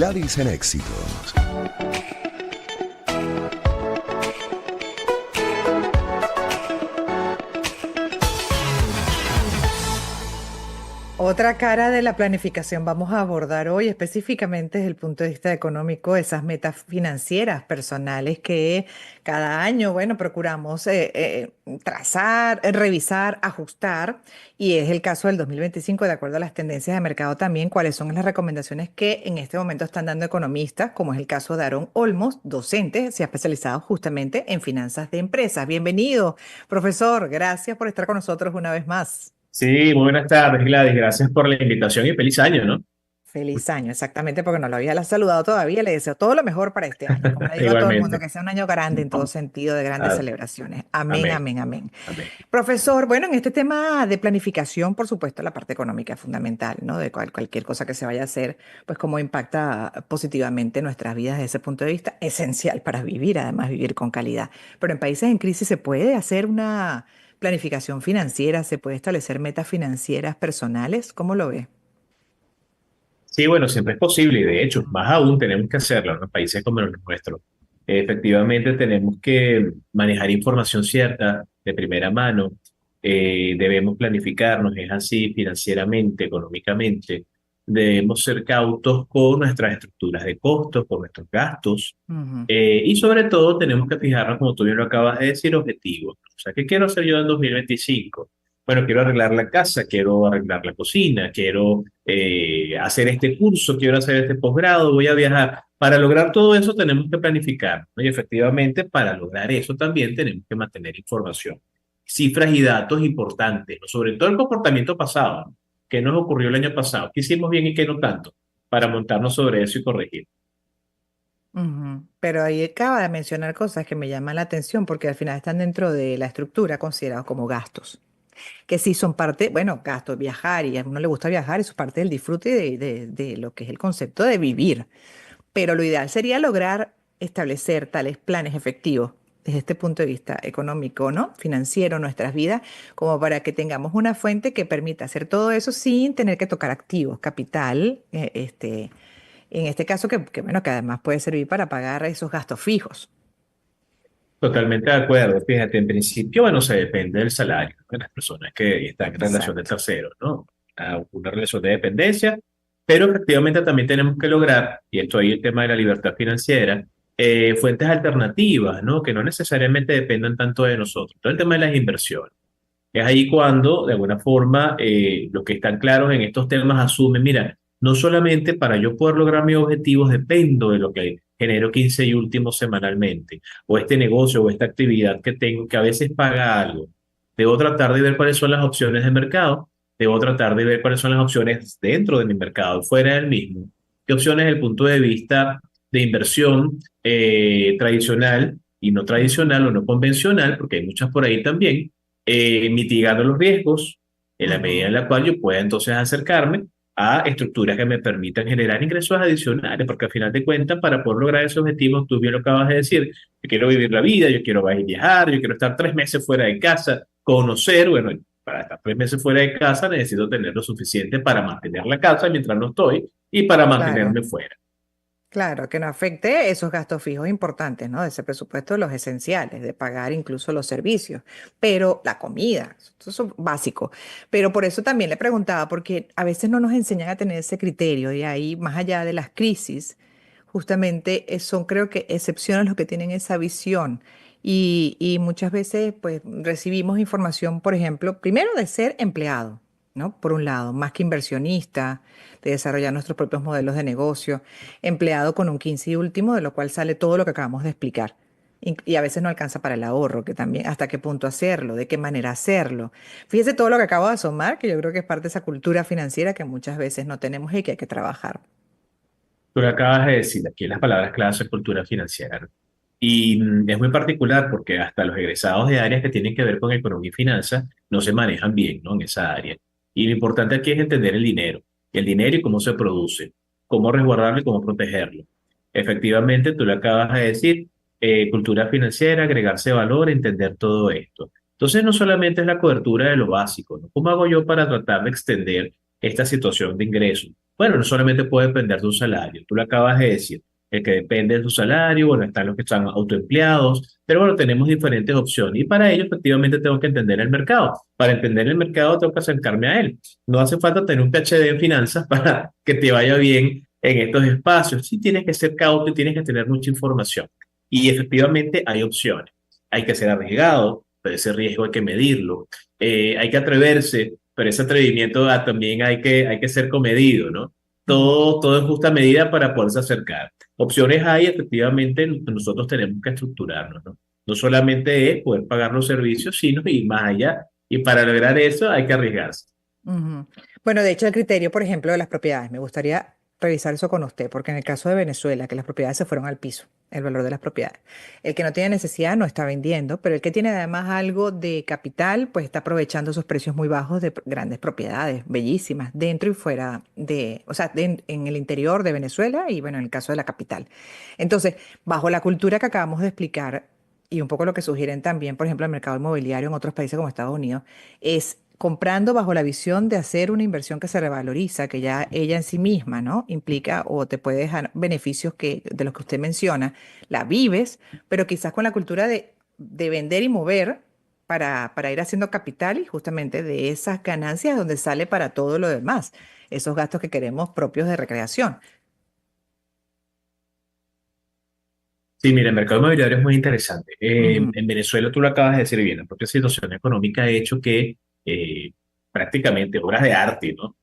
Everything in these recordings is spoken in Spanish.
Gladys en Éxitos. Otra cara de la planificación vamos a abordar hoy específicamente desde el punto de vista económico, esas metas financieras personales que cada año, bueno, procuramos trazar, revisar, ajustar, y es el caso del 2025 de acuerdo a las tendencias de mercado también, cuáles son las recomendaciones que en este momento están dando economistas, como es el caso de Aaron Olmos, docente, se ha especializado justamente en finanzas de empresas. Bienvenido, profesor, gracias por estar con nosotros una vez más. Sí, muy buenas tardes, Gladys. Gracias por la invitación y feliz año, ¿no? Feliz año, exactamente, porque no lo había saludado todavía. Le deseo todo lo mejor para este año. Como le digo a todo el mundo, Igualmente. que sea un año grande en todo sentido, de grandes Ah, celebraciones. Amén, amén, amén, amén. amén. Profesor, bueno, en este tema de planificación, por supuesto, la parte económica es fundamental, ¿no? De cualquier cosa que se vaya a hacer, pues cómo impacta positivamente nuestras vidas desde ese punto de vista, esencial para vivir, además vivir con calidad. Pero en países en crisis se puede hacer una planificación financiera, se puede establecer metas financieras personales. ¿Cómo lo ve? Sí, bueno, siempre es posible y de hecho, más aún tenemos que hacerlo en los países como los nuestros. Efectivamente, tenemos que manejar información cierta de primera mano. Debemos planificarnos, es así, financieramente, económicamente. Debemos ser cautos con nuestras estructuras de costos, con nuestros gastos. Ujú. Y sobre todo tenemos que fijarnos, como tú bien lo acabas de decir, objetivos. O sea, ¿qué quiero hacer yo en 2025? Bueno, quiero arreglar la casa, quiero arreglar la cocina, quiero hacer este curso, quiero hacer este posgrado, voy a viajar. Para lograr todo eso tenemos que planificar, ¿no? Y efectivamente, para lograr eso también tenemos que mantener información, cifras y datos importantes, ¿no? Sobre todo el comportamiento pasado, ¿no? ¿Qué nos ocurrió el año pasado? ¿Qué hicimos bien y qué no tanto? Para montarnos sobre eso y corregir. Ujú. Pero ahí acaba de mencionar cosas que me llaman la atención porque al final están dentro de la estructura considerados como gastos, que sí son parte, bueno, gastos, viajar y a uno le gusta viajar, eso es parte del disfrute de lo que es el concepto de vivir. Pero lo ideal sería lograr establecer tales planes efectivos desde este punto de vista económico, ¿no? Financiero, nuestras vidas, como para que tengamos una fuente que permita hacer todo eso sin tener que tocar activos, capital, en este caso bueno, que además puede servir para pagar esos gastos fijos. Totalmente de acuerdo. Fíjate, en principio, bueno, se depende del salario, ¿no? De las personas que están en relación de Exacto. terceros, ¿no? Una relación de dependencia, pero efectivamente también tenemos que lograr, y esto ahí el tema de la libertad financiera, fuentes alternativas, ¿no? Que no necesariamente dependan tanto de nosotros. Todo el tema de las inversiones. Es ahí cuando, de alguna forma, los que están claros en estos temas asumen, mira, no solamente para yo poder lograr mis objetivos dependo de lo que genero 15 y últimos semanalmente, o este negocio o esta actividad que tengo que a veces paga algo. Debo tratar de ver cuáles son las opciones de mercado, debo tratar de ver cuáles son las opciones dentro de mi mercado, fuera del mismo. ¿Qué opciones desde el punto de vista de inversión tradicional y no Ujú, tradicional o no convencional, porque hay muchas por ahí también, mitigando los riesgos en la medida en ujú. la cual yo pueda entonces acercarme a estructuras que me permitan generar ingresos adicionales, porque al final de cuentas, para poder lograr esos objetivos, tú bien lo acabas de decir, yo quiero vivir la vida, yo quiero viajar, yo quiero estar 3 meses fuera de casa, conocer, bueno, para estar 3 meses fuera de casa necesito tener lo suficiente para mantener la casa mientras no estoy y para Claro. mantenerme fuera. Claro, que no afecte esos gastos fijos importantes, ¿no? De ese presupuesto, los esenciales, de pagar incluso los servicios, pero la comida, eso es básico. Pero por eso también le preguntaba, porque a veces no nos enseñan a tener ese criterio y ahí, más allá de las crisis, justamente son creo que excepciones los que tienen esa visión. Y muchas veces, pues, recibimos información, por ejemplo, primero de ser empleado, ¿no? Por un lado, más que inversionista, de desarrollar nuestros propios modelos de negocio empleado con un 15 y último, de lo cual sale todo lo que acabamos de explicar. Y a veces no alcanza para el ahorro, que también hasta qué punto hacerlo, de qué manera hacerlo. Fíjese todo lo que acabo de asomar, que yo creo que es parte de esa cultura financiera que muchas veces no tenemos y que hay que trabajar. Tú lo acabas de decir, aquí las palabras clave son cultura financiera, ¿no? Y es muy particular porque hasta los egresados de áreas que tienen que ver con economía y finanzas no se manejan bien, ¿no? En esa área. Y lo importante aquí es entender el dinero y cómo se produce, cómo resguardarlo y cómo protegerlo. Efectivamente, tú lo acabas de decir, cultura financiera, agregarse valor, entender todo esto. Entonces, no solamente es la cobertura de lo básico, ¿no? ¿Cómo hago yo para tratar de extender esta situación de ingreso? Bueno, no solamente puede depender de un salario, tú lo acabas de decir, el que depende de su salario, bueno, están los que están autoempleados, pero bueno, tenemos diferentes opciones y para ello efectivamente tengo que entender el mercado. Para entender el mercado tengo que acercarme a él. No hace falta tener un PhD en finanzas para que te vaya bien en estos espacios. Sí tienes que ser cauto y tienes que tener mucha información. Y efectivamente hay opciones. Hay que ser arriesgado, pero ese riesgo hay que medirlo. Hay que atreverse, pero ese atrevimiento también hay que ser comedido, ¿no? Ujú, Todo en justa medida para poderse acercar. Opciones hay, efectivamente, nosotros tenemos que estructurarnos, ¿no? No solamente es poder pagar los servicios, sino ir más allá. Y para lograr eso hay que arriesgarse. ujú. Bueno, de hecho, el criterio, por ejemplo, de las propiedades, me gustaría revisar eso con usted, porque en el caso de Venezuela, que las propiedades se fueron al piso, el valor de las propiedades. El que no tiene necesidad no está vendiendo, pero el que tiene además algo de capital, pues está aprovechando esos precios muy bajos de grandes propiedades, bellísimas, dentro y fuera de, o sea, en el interior de Venezuela y bueno, en el caso de la capital. Entonces, bajo la cultura que acabamos de explicar y un poco lo que sugieren también, por ejemplo, el mercado inmobiliario en otros países como Estados Unidos, es comprando bajo la visión de hacer una inversión que se revaloriza, que ya ella en sí misma, ¿no? Implica o te puede dejar beneficios que, de los que usted menciona, la vives, pero quizás con la cultura de vender y mover para ir haciendo capital y justamente de esas ganancias donde sale para todo lo demás, esos gastos que queremos propios de recreación. Sí, mira, el mercado inmobiliario es muy interesante. Ujú, En Venezuela, tú lo acabas de decir bien, la propia situación económica ha hecho que prácticamente obras de arte, ¿no?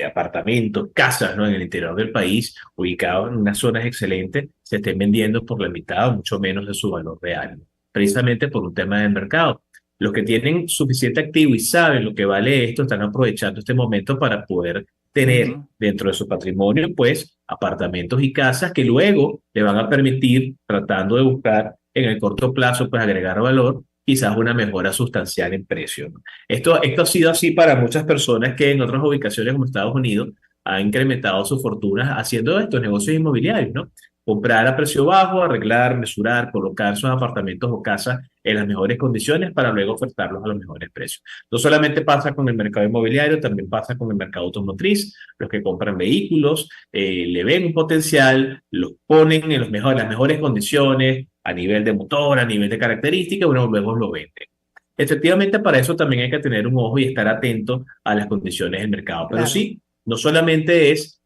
Apartamentos, casas, ¿no? En el interior del país, ubicados en unas zonas excelentes, se estén vendiendo por la mitad o mucho menos de su valor real, ¿no? Precisamente por un tema de mercado. Los que tienen suficiente activo y saben lo que vale esto, están aprovechando este momento para poder tener ujú. dentro de su patrimonio, pues, apartamentos y casas que luego le van a permitir, tratando de buscar en el corto plazo, pues, agregar valor, quizás una mejora sustancial en precio, ¿no? Esto ha sido así para muchas personas que en otras ubicaciones como Estados Unidos han incrementado sus fortunas haciendo estos negocios inmobiliarios, ¿no? Comprar a precio bajo, arreglar, mesurar, colocar sus apartamentos o casas en las mejores condiciones para luego ofertarlos a los mejores precios. No solamente pasa con el mercado inmobiliario, también pasa con el mercado automotriz, los que compran vehículos, le ven un potencial, los ponen en las mejores condiciones, a nivel de motor, a nivel de características, bueno, luego lo venden. Efectivamente, para eso también hay que tener un ojo y estar atento a las condiciones del mercado. Pero Claro. sí, no solamente es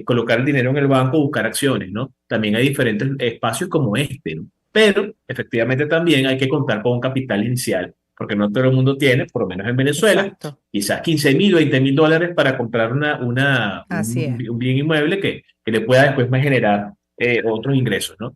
colocar el dinero en el banco o buscar acciones, ¿no? También hay diferentes espacios como este, ¿no? Pero efectivamente también hay que contar con un capital inicial, porque no todo el mundo tiene, por lo menos en Venezuela, Exacto. quizás 15.000, 20.000 dólares para comprar Así es. un bien inmueble que le pueda después más generar otros ingresos, ¿no?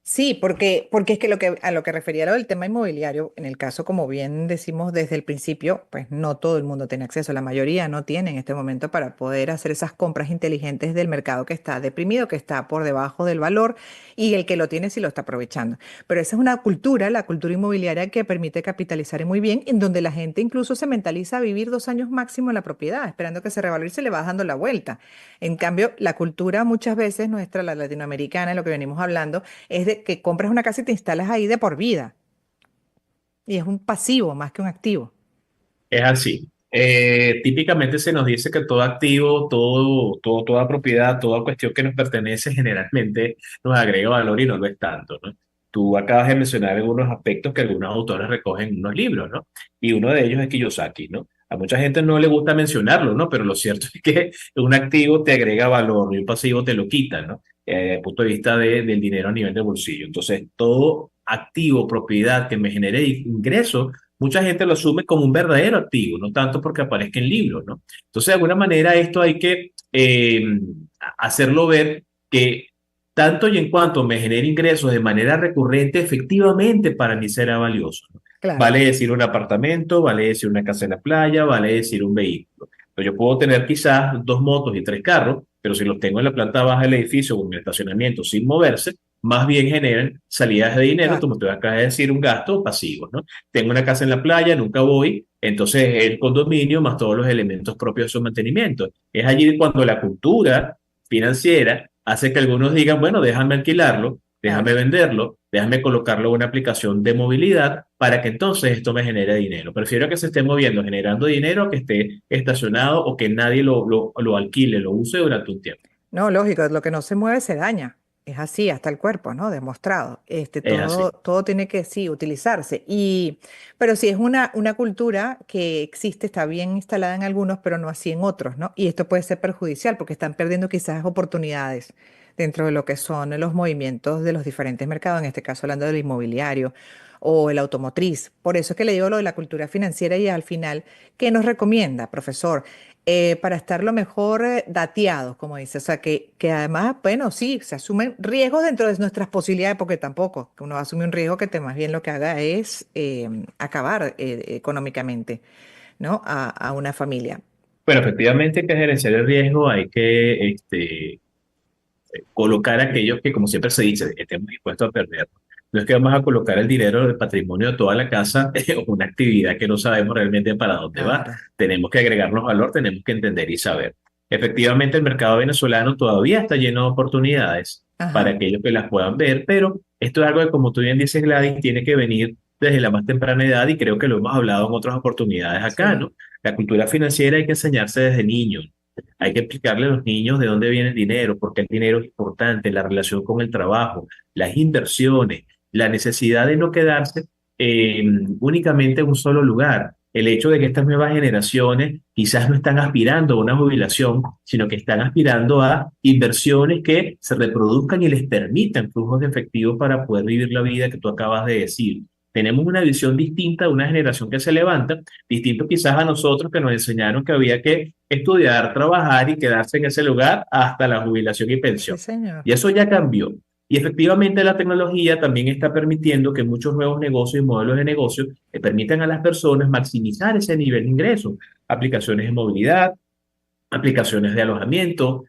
Sí, porque es que, a lo que refería lo del tema inmobiliario, en el caso, como bien decimos desde el principio, pues no todo el mundo tiene acceso, la mayoría no tiene en este momento para poder hacer esas compras inteligentes del mercado que está deprimido, que está por debajo del valor y el que lo tiene sí lo está aprovechando. Pero esa es una cultura, la cultura inmobiliaria que permite capitalizar muy bien, en donde la gente incluso se mentaliza a vivir 2 años máximo en la propiedad, esperando que se revalorice y le va dando la vuelta. En cambio, la cultura muchas veces nuestra, la latinoamericana, lo que venimos hablando, es de que compras una casa y te instalas ahí de por vida. Y es un pasivo más que un activo. Es así. Típicamente se nos dice que todo activo, toda propiedad, toda cuestión que nos pertenece generalmente nos agrega valor y no lo es tanto, ¿no? Tú acabas de mencionar algunos aspectos que algunos autores recogen en unos libros, ¿no? Y uno de ellos es Kiyosaki, ¿no? A mucha gente no le gusta mencionarlo, ¿no? Pero lo cierto es que un activo te agrega valor y un pasivo te lo quita, ¿no? Desde el punto de vista del dinero a nivel de bolsillo. Entonces, todo activo, propiedad que me genere ingresos, mucha gente lo asume como un verdadero activo, no tanto porque aparezca en libros, ¿no? Entonces, de alguna manera, esto hay que hacerlo ver que tanto y en cuanto me genere ingresos de manera recurrente, efectivamente para mí será valioso, ¿no? Claro. Vale decir un apartamento, vale decir una casa en la playa, vale decir un vehículo. Pero yo puedo tener quizás 2 motos y 3 carros, pero si los tengo en la planta baja del edificio o en el estacionamiento sin moverse, más bien generan salidas de dinero, como Exacto. te acabas de decir, un gasto pasivo, ¿no? Tengo una casa en la playa, nunca voy, entonces el condominio más todos los elementos propios de su mantenimiento. Es allí cuando la cultura financiera hace que algunos digan, bueno, déjame alquilarlo, déjame Claro. venderlo, déjame colocarlo en una aplicación de movilidad para que entonces esto me genere dinero. Prefiero que se esté moviendo, generando dinero, a que esté estacionado o que nadie lo alquile, lo use durante un tiempo. No, lógico, lo que no se mueve se daña. Es así, hasta el cuerpo, ¿no? Demostrado. Es así. Todo tiene que, sí, utilizarse. Pero sí, es una cultura que existe, está bien instalada en algunos, pero no así en otros, ¿no? Y esto puede ser perjudicial porque están perdiendo quizás oportunidades dentro de lo que son los movimientos de los diferentes mercados, en este caso hablando del inmobiliario o el automotriz. Por eso es que le digo lo de la cultura financiera y al final, ¿qué nos recomienda, profesor? Para estar lo mejor dateados, como dice. O sea, que además, bueno, sí, se asumen riesgos dentro de nuestras posibilidades, porque tampoco, que uno asume un riesgo que más bien lo que haga es acabar económicamente, ¿no? A una familia. Bueno, efectivamente hay que gerenciar el riesgo, hay que colocar aquellos que, como siempre se dice, estemos dispuestos a perder. No es que vamos a colocar el dinero del patrimonio de toda la casa o una actividad que no sabemos realmente para dónde va. Claro. Tenemos que agregarnos valor, tenemos que entender y saber. Efectivamente, el mercado venezolano todavía está lleno de oportunidades para Ajá. aquellos que las puedan ver, pero esto es algo que, como tú bien dices, Gladys, tiene que venir desde la más temprana edad y creo que lo hemos hablado en otras oportunidades acá, Sí. ¿no? La cultura financiera hay que enseñarse desde niños. Hay que explicarle a los niños de dónde viene el dinero, por qué el dinero es importante, la relación con el trabajo, las inversiones, la necesidad de no quedarse únicamente en un solo lugar. El hecho de que estas nuevas generaciones quizás no están aspirando a una jubilación, sino que están aspirando a inversiones que se reproduzcan y les permitan flujos de efectivo para poder vivir la vida que tú acabas de decir. Tenemos una visión distinta de una generación que se levanta, distinto quizás a nosotros que nos enseñaron que había que estudiar, trabajar y quedarse en ese lugar hasta la jubilación y Sí, pensión. señor. Y eso ya cambió. Y efectivamente la tecnología también está permitiendo que muchos nuevos negocios y modelos de negocio le permitan a las personas maximizar ese nivel de ingresos. Aplicaciones de movilidad, aplicaciones de alojamiento,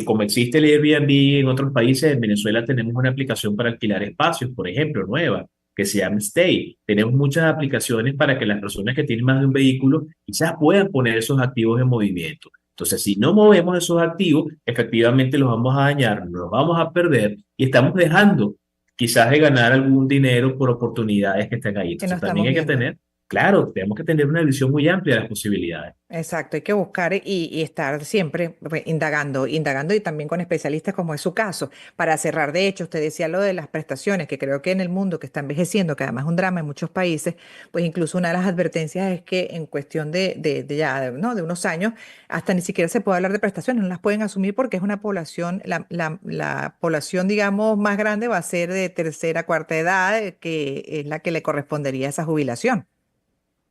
como existe el Airbnb en otros países, en Venezuela tenemos una aplicación para alquilar espacios, por ejemplo, nueva, que se llama Stay. Tenemos muchas aplicaciones para que las personas que tienen más de un vehículo quizás puedan poner esos activos en movimiento. Entonces, si no movemos esos activos, efectivamente los vamos a dañar, los vamos a perder y estamos dejando quizás de ganar algún dinero por oportunidades que estén ahí. Que no Entonces, también estamos hay que viendo. tener, claro, tenemos que tener una visión muy amplia de las posibilidades. Exacto, hay que buscar y estar siempre pues, indagando y también con especialistas como es su caso. Para cerrar, de hecho, usted decía lo de las prestaciones, que creo que en el mundo que está envejeciendo, que además es un drama en muchos países, pues incluso una de las advertencias es que en cuestión de ya, ¿no? De unos años, hasta ni siquiera se puede hablar de prestaciones, no las pueden asumir porque es una población, la población, digamos, más grande va a ser de tercera, cuarta edad, que es la que le correspondería esa jubilación.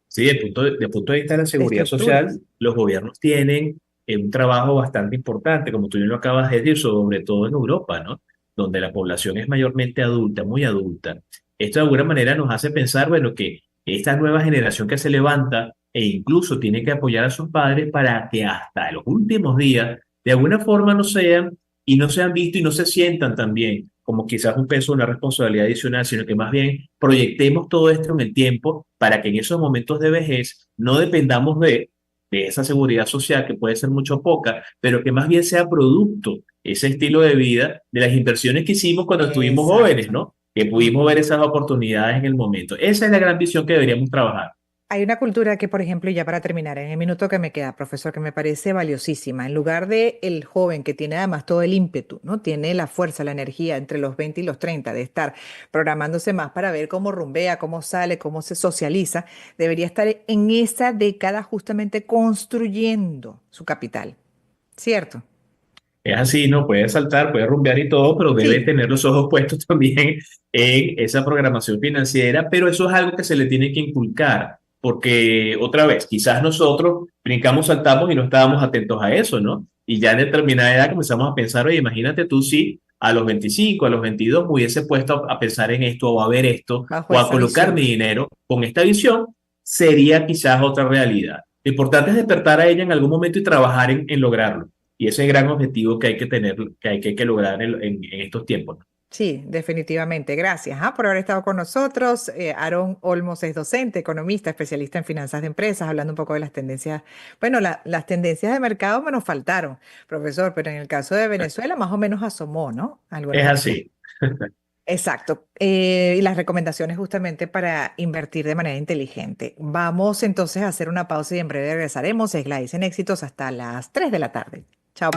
Sí, de punto de vista de la De seguridad social, estructuras. los gobiernos tienen un trabajo bastante importante, como tú bien lo acabas de decir, sobre todo en Europa, ¿no? Donde la población es mayormente adulta, muy adulta. Esto de alguna manera nos hace pensar, bueno, que esta nueva generación que se levanta e incluso tiene que apoyar a sus padres para que hasta los últimos días, de alguna forma no sean y no sean vistos y no se sientan también como quizás un peso, una responsabilidad adicional, sino que más bien proyectemos todo esto en el tiempo para que en esos momentos de vejez no dependamos de esa seguridad social que puede ser mucho poca, pero que más bien sea producto, ese estilo de vida, de las inversiones que hicimos cuando estuvimos jóvenes, Exacto. ¿no? Que pudimos ver Ujú. esas oportunidades en el momento. Esa es la gran visión que deberíamos trabajar. Hay una cultura que, por ejemplo, y ya para terminar, en el minuto que me queda, profesor, que me parece valiosísima. En lugar de el joven que tiene además todo el ímpetu, ¿no? Tiene la fuerza, la energía entre los 20 y los 30 de estar programándose más para ver cómo rumbea, cómo sale, cómo se socializa, debería estar en esa década justamente construyendo su capital, ¿cierto? Es así, ¿no? Puede saltar, puede rumbear y todo, pero debe Sí, tener los ojos puestos también en esa programación financiera, pero eso es algo que se le tiene que inculcar, porque otra vez, quizás nosotros brincamos, saltamos y no estábamos atentos a eso, ¿no? Y ya en determinada edad comenzamos a pensar, oye, imagínate tú si a los 25, a los 22 me hubiese puesto a pensar en esto o a ver esto bajo o a esa colocar mi visión. dinero con esta visión, sería quizás otra realidad. Lo importante es despertar a ella en algún momento y trabajar en lograrlo. Y ese es el gran objetivo que hay que tener, que lograr en estos tiempos, ¿no? Sí, definitivamente. Gracias, por haber estado con nosotros. Aarón Olmos es docente, economista, especialista en finanzas de empresas, hablando un poco de las tendencias. Bueno, las tendencias de mercado me nos faltaron, profesor, pero en el caso de Venezuela más o menos asomó, ¿no? Algunas Es de las que... así. Exacto. Y las recomendaciones justamente para invertir de manera inteligente. Vamos entonces a hacer una pausa y en breve regresaremos. Es Gladys en Éxitos hasta las 3 de la tarde. Chao.